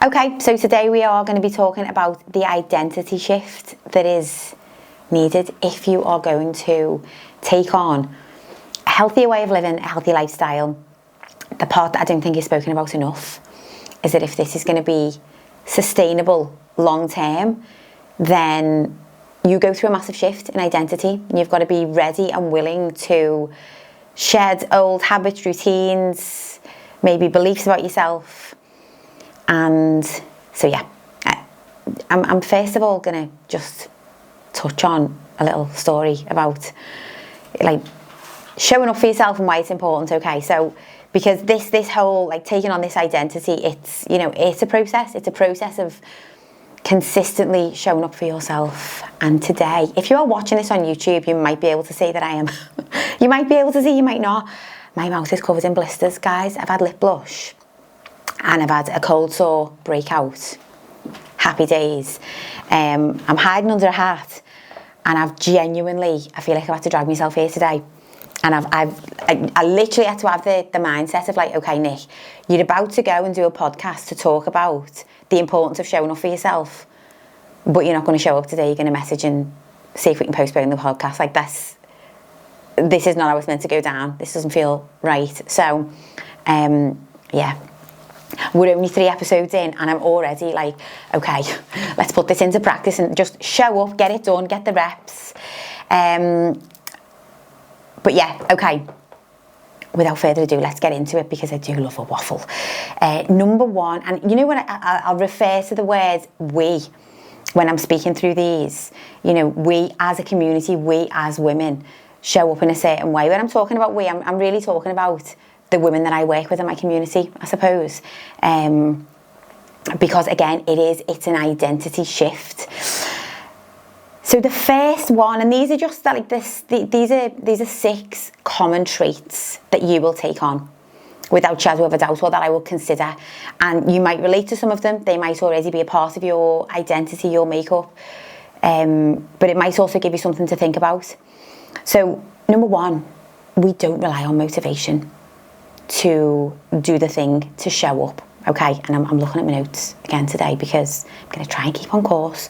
Okay, so today we are going to be talking about the identity shift that is needed if you are going to take on a healthier way of living, a healthy lifestyle. The part that I don't think is spoken about enough is that if this is going to be sustainable long term, then you go through a massive shift in identity, and you've got to be ready and willing to shed old habits, routines, maybe beliefs about yourself. And so yeah, I'm first of all going to just touch on a little story about like showing up for yourself and why it's important. Okay, so because this whole like taking on this identity, it's a process of consistently showing up for yourself. And today, if you are watching this on YouTube, you might be able to see that I am you might be able to see, you might not, my mouth is covered in blisters, guys. I've had lip blush and I've had a cold sore breakout. Happy days. I'm hiding under a hat, and I feel like I've had to drag myself here today. And I literally had to have the mindset of like, okay, Nick, you're about to go and do a podcast to talk about the importance of showing up for yourself, but you're not going to show up today. You're going to message and see if we can postpone the podcast. Like this is not how it's meant to go down. This doesn't feel right. So, yeah. We're only 3 episodes in and I'm already like, okay, let's put this into practice and just show up, get it done, get the reps. But yeah, okay. Without further ado, let's get into it because I do love a waffle. Number one, and you know what, I'll refer to the word we when I'm speaking through these. We as a community, we as women show up in a certain way. When I'm talking about we, I'm really talking about the women that I work with in my community, I suppose. Because again, it's an identity shift. So the first one, and these are just like this, these are 6 common traits that you will take on without shadow of a doubt, or that I will consider. And you might relate to some of them. They might already be a part of your identity, your makeup. But it might also give you something to think about. So number 1, we don't rely on motivation to do the thing, to show up. Okay, and I'm looking at my notes again today because I'm going to try and keep on course.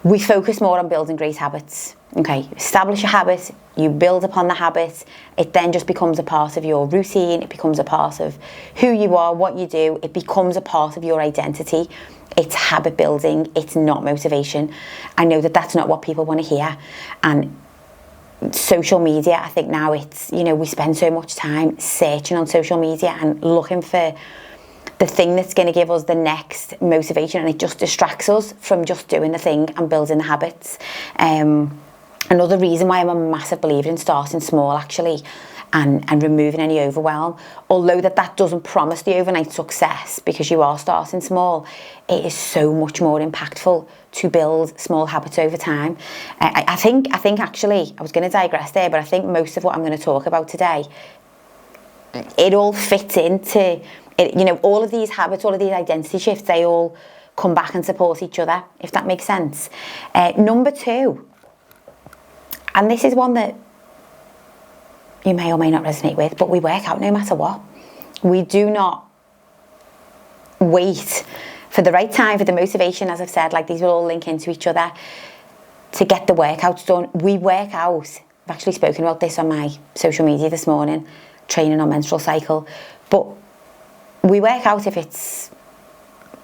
We focus more on building great habits. Okay, establish a habit, you build upon the habit, it then just becomes a part of your routine, it becomes a part of who you are, what you do, it becomes a part of your identity. It's habit building, it's not motivation. I know that that's not what people want to hear. And social media, I think now it's, we spend so much time searching on social media and looking for the thing that's going to give us the next motivation, and it just distracts us from just doing the thing and building the habits. Another reason why I'm a massive believer in starting small, actually, and removing any overwhelm, although that doesn't promise the overnight success because you are starting small, it is so much more impactful to build small habits over time. I think actually, I was going to digress there, but I think most of what I'm going to talk about today, it all fits into it. All of these habits, all of these identity shifts, they all come back and support each other, if that makes sense. Number 2, and this is one that you may or may not resonate with, but we work out no matter what. We do not wait for the right time, for the motivation, as I've said, like these will all link into each other to get the workouts done. We work out. I've actually spoken about this on my social media this morning, training on menstrual cycle. But we work out if it's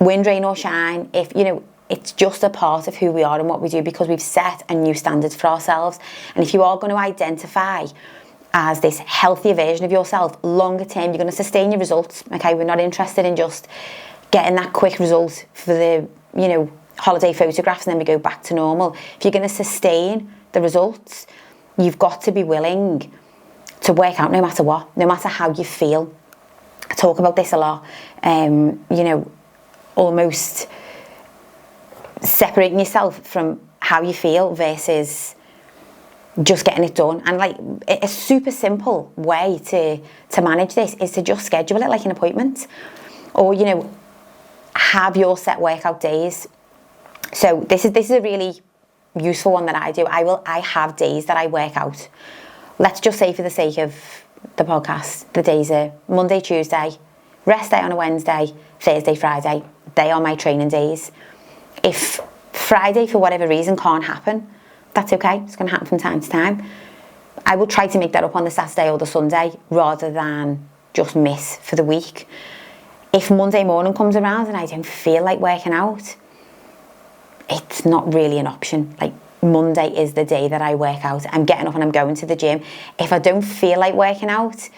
wind, rain or shine, if, it's just a part of who we are and what we do because we've set a new standard for ourselves. And if you are going to identify as this healthier version of yourself, longer term, you're going to sustain your results. Okay, we're not interested in just getting that quick result for the, holiday photographs and then we go back to normal. If you're going to sustain the results, you've got to be willing to work out no matter what, no matter how you feel. I talk about this a lot, almost separating yourself from how you feel versus just getting it done. And like a super simple way to manage this is to just schedule it like an appointment, or have your set workout days. So this is a really useful one that I do. I have days that I work out. Let's just say, for the sake of the podcast, the days are Monday, Tuesday, rest day on a Wednesday, Thursday, Friday, they are my training days. If Friday, for whatever reason, can't happen, that's okay. It's going to happen from time to time. I will try to make that up on the Saturday or the Sunday rather than just miss for the week. If Monday morning comes around and I don't feel like working out, it's not really an option. Like, Monday is the day that I work out. I'm getting up and I'm going to the gym. If I don't feel like working out,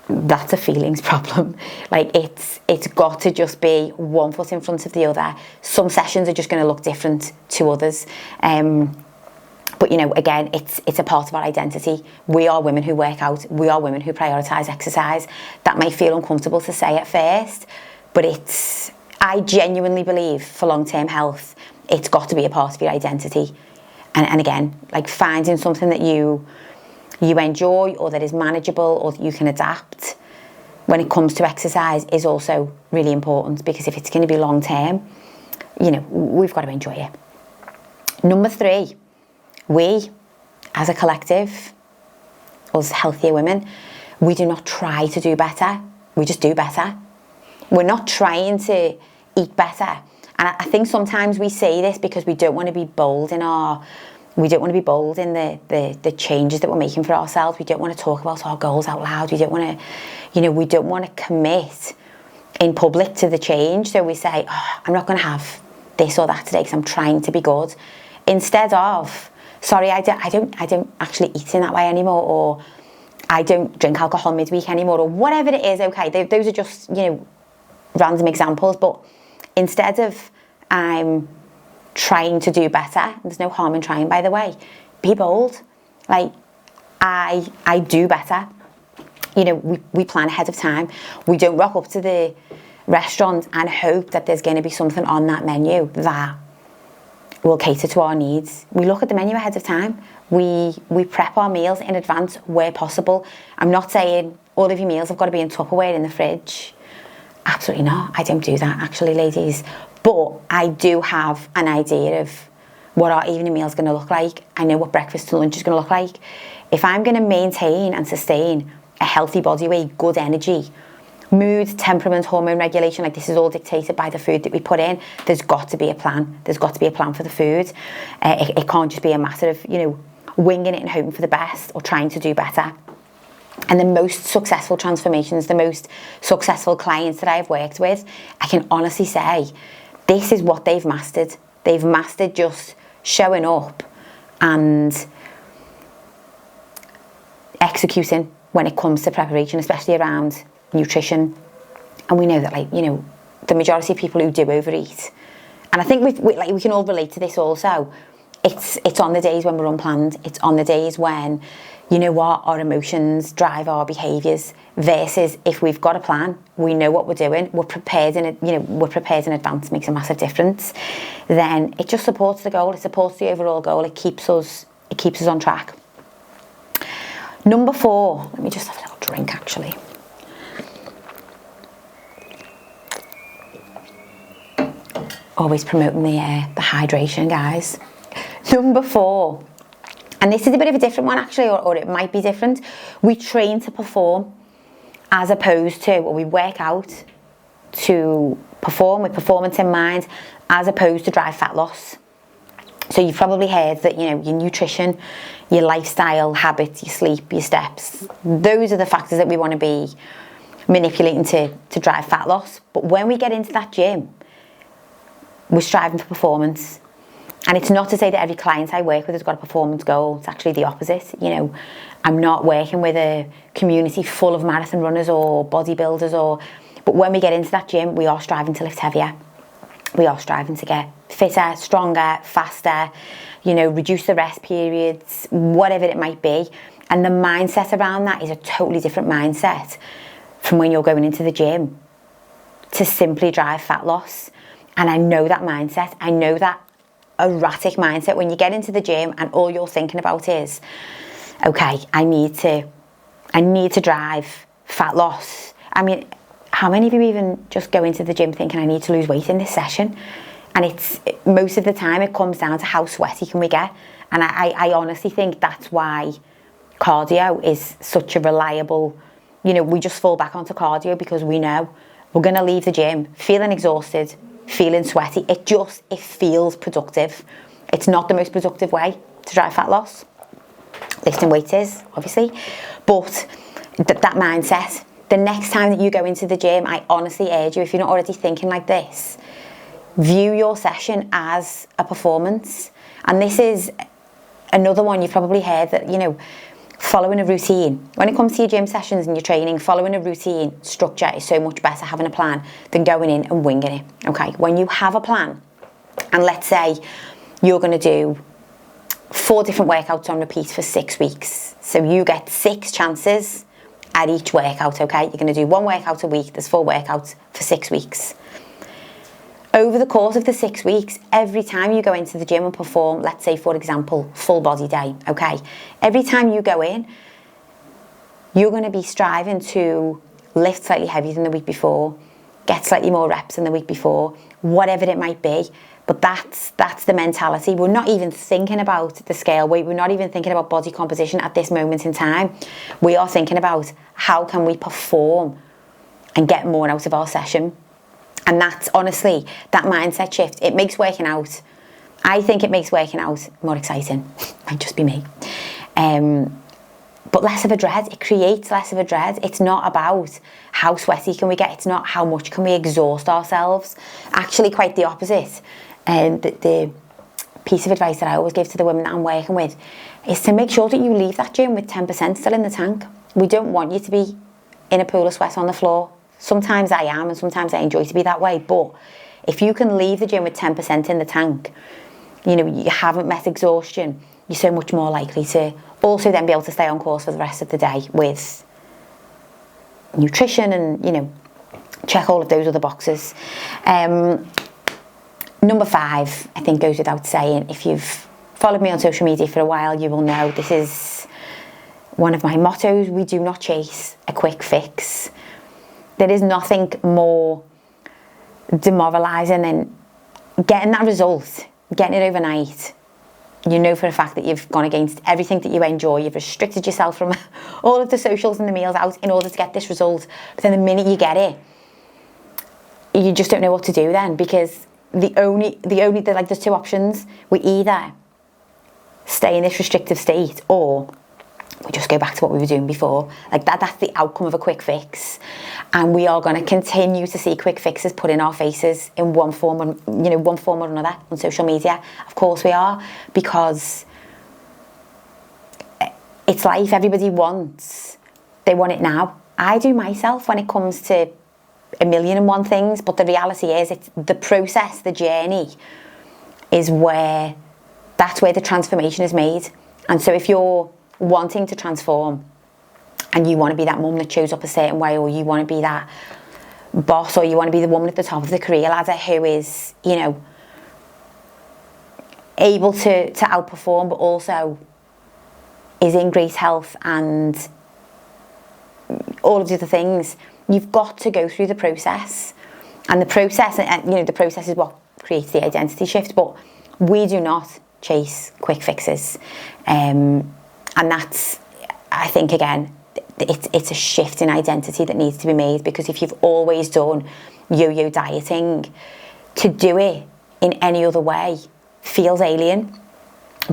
that's a feelings problem. Like, it's got to just be one foot in front of the other. Some sessions are just going to look different to others. But, you know, again, it's a part of our identity. We are women who work out. We are women who prioritise exercise. That may feel uncomfortable to say at first, but I genuinely believe for long-term health, it's got to be a part of your identity. And again, like, finding something that you enjoy or that is manageable or that you can adapt when it comes to exercise is also really important, because if it's going to be long-term, you know, we've got to enjoy it. Number 3, we, as a collective, us healthier women, we do not try to do better. We just do better. We're not trying to eat better. And I think sometimes we say this because we don't want to be bold in the changes that we're making for ourselves. We don't want to talk about our goals out loud. We don't want to commit in public to the change. So we say, I'm not going to have this or that today because I'm trying to be good. Instead of, sorry, I don't actually eat in that way anymore, or I don't drink alcohol midweek anymore, or whatever it is. Okay, those are just, you know, random examples. But instead of I'm trying to do better, there's no harm in trying, by the way, be bold. Like, I do better. You know, we plan ahead of time. We don't rock up to the restaurant and hope that there's going to be something on that menu that will cater to our needs. We look at the menu ahead of time. We prep our meals in advance where possible. I'm not saying all of your meals have got to be in Tupperware in the fridge. Absolutely not. I don't do that, actually, ladies. But I do have an idea of what our evening meal is going to look like. I know what breakfast and lunch is going to look like. If I'm going to maintain and sustain a healthy body weight, good energy, mood, temperament, hormone regulation, like, this is all dictated by the food that we put in. There's got to be a plan. There's got to be a plan for the food. It can't just be a matter of, you know, winging it and hoping for the best or trying to do better. And the most successful transformations, the most successful clients that I've worked with, I can honestly say, this is what they've mastered. They've mastered just showing up and executing when it comes to preparation, especially around nutrition. And we know that, like, you know, the majority of people who do overeat, and I think we can all relate to this also, it's on the days when we're unplanned. It's on the days when, you know what, our emotions drive our behaviours, versus if we've got a plan, we know what we're doing, we're prepared in advance, makes a massive difference. Then it just supports the goal, it supports the overall goal, it keeps us on track. Number 4, let me just have a little drink actually. Always promoting the hydration, guys. Number 4, and this is a bit of a different one actually, or it might be different. We train to perform as opposed to, or we work out to perform with performance in mind, as opposed to drive fat loss. So you've probably heard that, you know, your nutrition, your lifestyle habits, your sleep, your steps, those are the factors that we want to be manipulating to drive fat loss. But when we get into that gym, we're striving for performance. And it's not to say that every client I work with has got a performance goal. It's actually the opposite. You know, I'm not working with a community full of marathon runners or bodybuilders, but when we get into that gym, we are striving to lift heavier. We are striving to get fitter, stronger, faster, you know, reduce the rest periods, whatever it might be. And the mindset around that is a totally different mindset from when you're going into the gym to simply drive fat loss. And I know that mindset. I know that erratic mindset when you get into the gym and all you're thinking about is, okay, I need to drive fat loss. I mean, how many of you even just go into the gym thinking I need to lose weight in this session? And it's most of the time it comes down to how sweaty can we get. And I honestly think that's why cardio is such a reliable, you know, we just fall back onto cardio because we know we're going to leave the gym feeling exhausted, feeling sweaty. It feels productive. It's not the most productive way to drive fat loss. Lifting weights is, obviously. But that mindset, the next time that you go into the gym, I honestly urge you, if you're not already thinking like this, view your session as a performance. And this is another one you've probably heard, that, you know, following a routine. When it comes to your gym sessions and your training, following a routine structure is so much better, having a plan, than going in and winging it. Okay, when you have a plan, and let's say you're going to do 4 different workouts on repeat for 6 weeks. So you get 6 chances at each workout, okay? You're going to do 1 workout a week. There's 4 workouts for 6 weeks. Over the course of the 6 weeks, every time you go into the gym and perform, let's say, for example, full body day, okay? Every time you go in, you're going to be striving to lift slightly heavier than the week before, get slightly more reps than the week before, whatever it might be. But that's the mentality. We're not even thinking about the scale weight. We're not even thinking about body composition at this moment in time. We are thinking about how can we perform and get more out of our session. And that's, honestly, that mindset shift, it makes working out, I think it makes working out more exciting. Might just be me. But less of a dread. It creates less of a dread. It's not about how sweaty can we get. It's not how much can we exhaust ourselves. Actually, quite the opposite. And the piece of advice that I always give to the women that I'm working with is to make sure that you leave that gym with 10% still in the tank. We don't want you to be in a pool of sweat on the floor. Sometimes I am, and sometimes I enjoy to be that way. But if you can leave the gym with 10% in the tank, you know, you haven't met exhaustion, you're so much more likely to also then be able to stay on course for the rest of the day with nutrition and, you know, check all of those other boxes. Number 5, I think, goes without saying. If you've followed me on social media for a while, you will know this is one of my mottos. We do not chase a quick fix. There is nothing more demoralising than getting that result, getting it overnight. You know for a fact that you've gone against everything that you enjoy. You've restricted yourself from all of the socials and the meals out in order to get this result. But then the minute you get it, you just don't know what to do then, because there's 2 options. We either stay in this restrictive state, or we just go back to what we were doing before. Like that's the outcome of a quick fix. And we are going to continue to see quick fixes put in our faces in one form or another on social media. Of course we are, because it's life. Everybody they want it now. I do myself when it comes to 1,000,001 things, but the reality is it's the process, the journey is that's where the transformation is made. And so if you're wanting to transform and you want to be that mum that shows up a certain way, or you want to be that boss, or you want to be the woman at the top of the career ladder who is, you know, able to outperform, but also is in great health and all of the other things, you've got to go through the process. And the process, the process is what creates the identity shift. But we do not chase quick fixes. And that's, I think, again, it's a shift in identity that needs to be made, because if you've always done yo-yo dieting, to do it in any other way feels alien,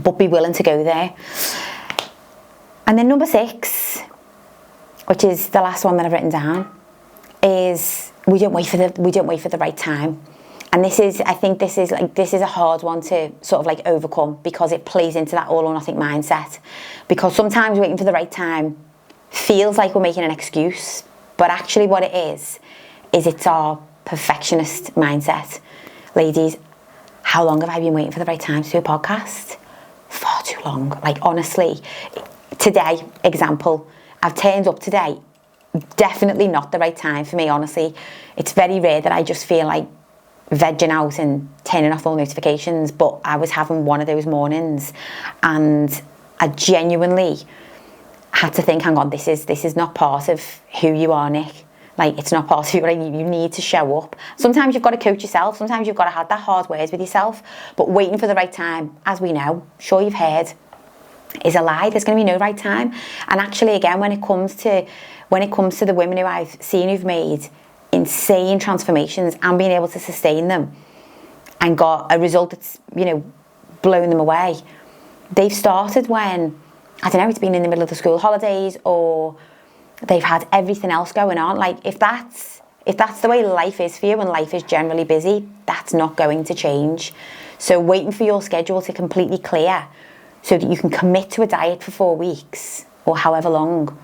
but be willing to go there. And then number 6, which is the last one that I've written down, is we don't wait for the right time. And this is a hard one to sort of like overcome, because it plays into that all or nothing mindset. Because sometimes waiting for the right time feels like we're making an excuse, but actually what it is it's our perfectionist mindset. Ladies, how long have I been waiting for the right time to do a podcast? Far too long. Like, honestly, today, example, I've turned up today, definitely not the right time for me, honestly. It's very rare that I just feel like vegging out and turning off all notifications, but I was having one of those mornings, and I genuinely had to think, hang on, this is not part of who you are, Nick. Like, it's not part of you. You need to show up. Sometimes you've got to coach yourself. Sometimes you've got to have that hard words with yourself. But waiting for the right time, as we know, sure you've heard, is a lie. There's going to be no right time. And actually, again, when it comes to the women who I've seen who've made insane transformations and being able to sustain them and got a result that's, blown them away. They've started when, I don't know, it's been in the middle of the school holidays, or they've had everything else going on. Like, if that's the way life is for you and life is generally busy, that's not going to change. So waiting for your schedule to completely clear so that you can commit to a diet for 4 weeks or however long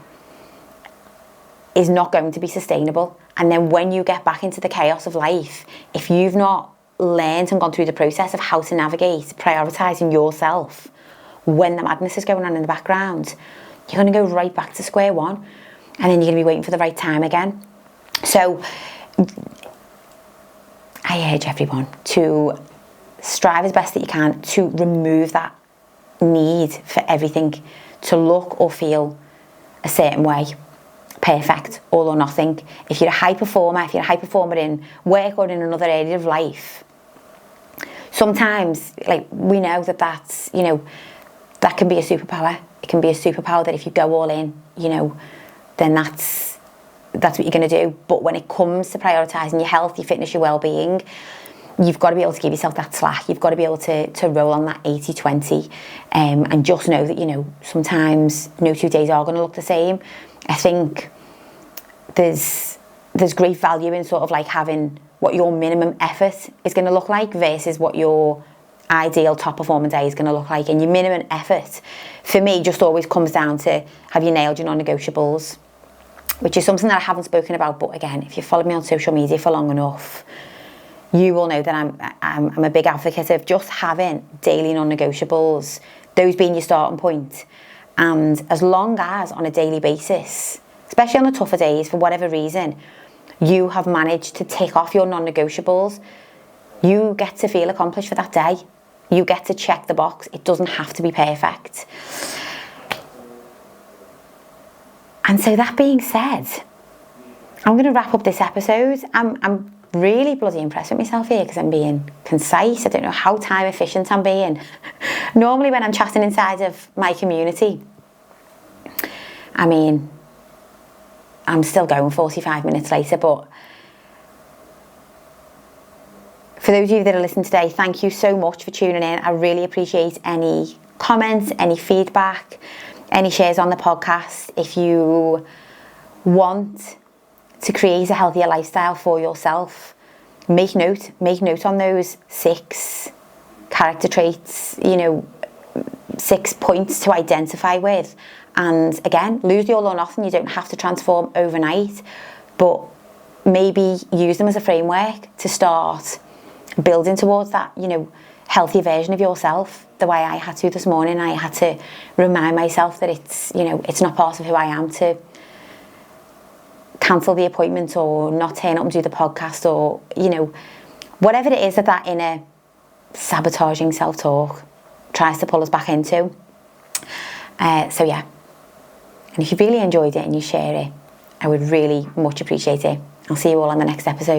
is not going to be sustainable. And then when you get back into the chaos of life, if you've not learned and gone through the process of how to navigate prioritizing yourself when the madness is going on in the background, you're going to go right back to square one, and then you're going to be waiting for the right time again. So I urge everyone to strive as best that you can to remove that need for everything to look or feel a certain way. Perfect, all or nothing. If you're a high performer, in work or in another area of life, sometimes, like, we know that's, that can be a superpower. It can be a superpower that if you go all in, then that's what you're going to do. But when it comes to prioritising your health, your fitness, your well-being, you've got to be able to give yourself that slack. You've got to be able to roll on that 80-20 and just know that, sometimes no 2 days are going to look the same. I think there's great value in sort of like having what your minimum effort is going to look like versus what your ideal top performing day is going to look like. And your minimum effort, for me, just always comes down to, have you nailed your non-negotiables? Which is something that I haven't spoken about, but again, if you followed me on social media for long enough, you will know that I'm a big advocate of just having daily non-negotiables, those being your starting point. And as long as on a daily basis, especially on the tougher days, for whatever reason, you have managed to tick off your non-negotiables, you get to feel accomplished for that day. You get to check the box. It doesn't have to be perfect. And so that being said, I'm going to wrap up this episode. I'm really bloody impressed with myself here because I'm being concise. I don't know how time efficient I'm being. Normally when I'm chatting inside of my community, I'm still going 45 minutes later, but for those of you that are listening today, thank you so much for tuning in. I really appreciate any comments, any feedback, any shares on the podcast. If you want to create a healthier lifestyle for yourself, make note on those 6 character traits, 6 points to identify with. And again, lose the all or nothing. You don't have to transform overnight, but maybe use them as a framework to start building towards that, healthier version of yourself. The way I had to this morning, I had to remind myself that it's not part of who I am to cancel the appointment or not turn up and do the podcast, or, whatever it is that inner sabotaging self-talk tries to pull us back into. So yeah. And if you really enjoyed it and you share it, I would really much appreciate it. I'll see you all on the next episode.